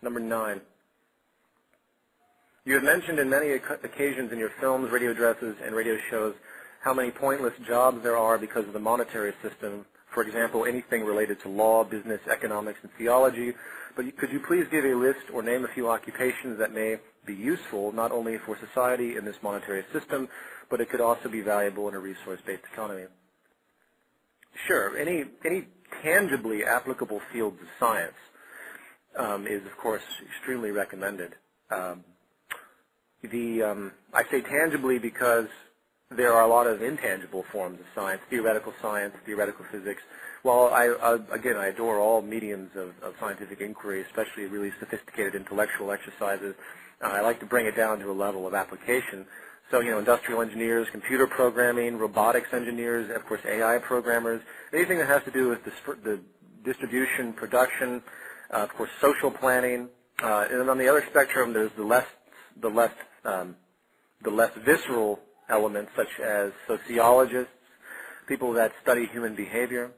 Number 9. You have mentioned in many occasions in your films, radio addresses, and radio shows how many pointless jobs there are because of the monetary system. For example, anything related to law, business, economics, and theology. But could you please give a list or name a few occupations that may be useful not only for society in this monetary system, but it could also be valuable in a resource-based economy? Sure. Any tangibly applicable fields of science is, of course, extremely recommended. I say tangibly because there are a lot of intangible forms of science, theoretical physics. While again, I adore all mediums of scientific inquiry, especially really sophisticated intellectual exercises, I like to bring it down to a level of application. So, industrial engineers, computer programming, robotics engineers, of course, AI programmers, anything that has to do with the distribution, production, of course, social planning. And then on the other spectrum, there's the less visceral elements, such as sociologists, people that study human behavior,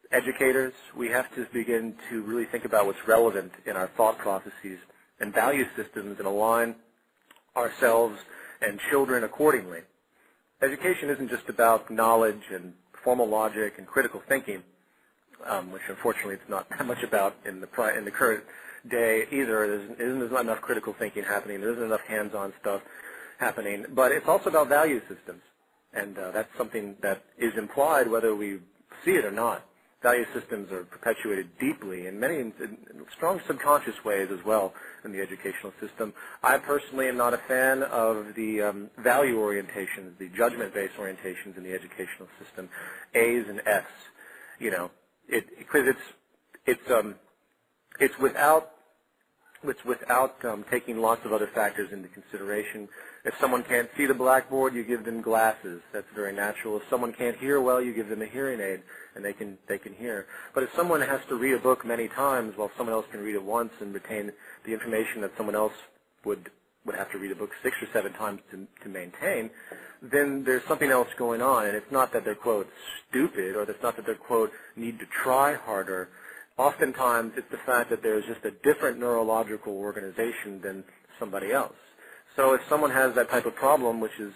educators. We have to begin to really think about what's relevant in our thought processes and value systems and align ourselves and children accordingly. Education isn't just about knowledge and formal logic and critical thinking, which unfortunately it's not that much about in the current day either. There's not enough critical thinking happening. There isn't enough hands-on stuff happening. But it's also about value systems, and that's something that is implied whether we see it or not. Value systems are perpetuated deeply in many in strong subconscious ways as well in the educational system. I personally am not a fan of the value orientations, the judgment-based orientations in the educational system, A's and F's. Because it's without taking lots of other factors into consideration. If someone can't see the blackboard, you give them glasses. That's very natural. If someone can't hear well, you give them a hearing aid, and they can hear. But if someone has to read a book many times while someone else can read it once and retain the information that someone else would have to read a book 6 or 7 times to maintain, then there's something else going on. And it's not that they're, quote, stupid, or it's not that they're, quote, need to try harder. Oftentimes, it's the fact that there's just a different neurological organization than somebody else. So if someone has that type of problem, which is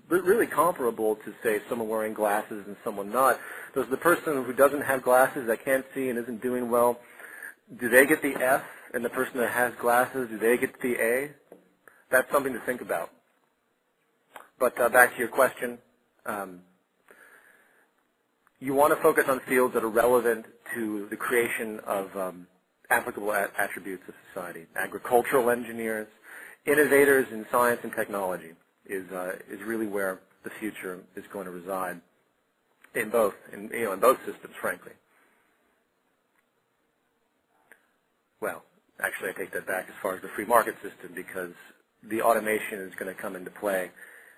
really comparable to, say, someone wearing glasses and someone not, does the person who doesn't have glasses, that can't see and isn't doing well, do they get the F? And the person that has glasses, do they get the A? That's something to think about. But back to your question. You want to focus on fields that are relevant to the creation of applicable attributes of society. Agricultural engineers, innovators in science and technology is really where the future is going to reside in both systems, frankly. Well, actually, I take that back as far as the free market system, because the automation is going to come into play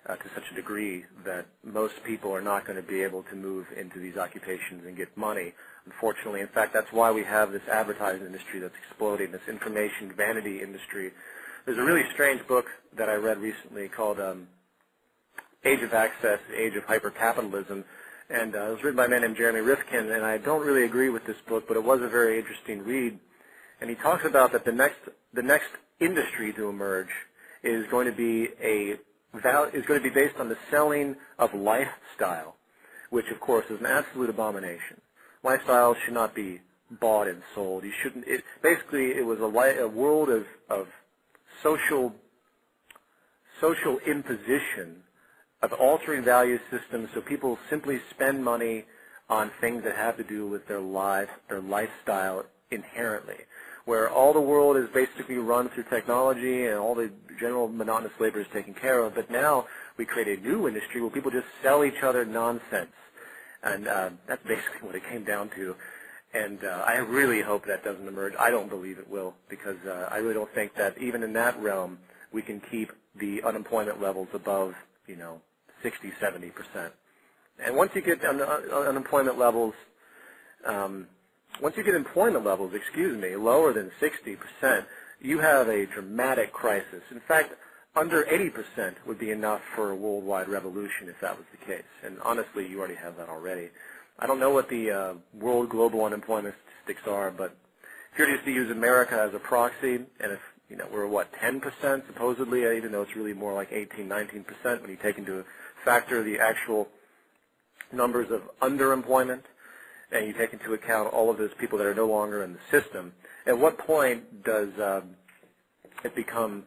to such a degree that most people are not going to be able to move into these occupations and get money, unfortunately. In fact, that's why we have this advertising industry that's exploding, this information vanity industry. There's a really strange book that I read recently called Age of Access, Age of Hypercapitalism, and it was written by a man named Jeremy Rifkin, and I don't really agree with this book, but it was a very interesting read. And he talks about that the next industry to emerge is going to be based on the selling of lifestyle, which of course is an absolute abomination. Lifestyle should not be bought and sold. You shouldn't. Basically, it was a world of social imposition of altering value systems, so people simply spend money on things that have to do with their lifestyle inherently, where all the world is basically run through technology and all the general monotonous labor is taken care of. But now we create a new industry where people just sell each other nonsense. And that's basically what it came down to. And I really hope that doesn't emerge. I don't believe it will, because I really don't think that even in that realm we can keep the unemployment levels above, 60, 70%. And once you get employment levels lower than 60%, you have a dramatic crisis. In fact, under 80% would be enough for a worldwide revolution if that was the case. And honestly, you already have that already. I don't know what the world global unemployment statistics are, but if you were just to use America as a proxy, and if, you know, we're what, 10% supposedly, even though it's really more like 18, 19% when you take into factor the actual numbers of underemployment, and you take into account all of those people that are no longer in the system, at what point does it become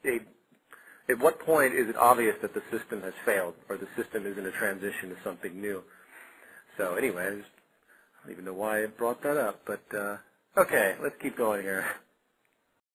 at what point is it obvious that the system has failed, or the system is in a transition to something new? So anyway, I don't even know why I brought that up, but okay, let's keep going here.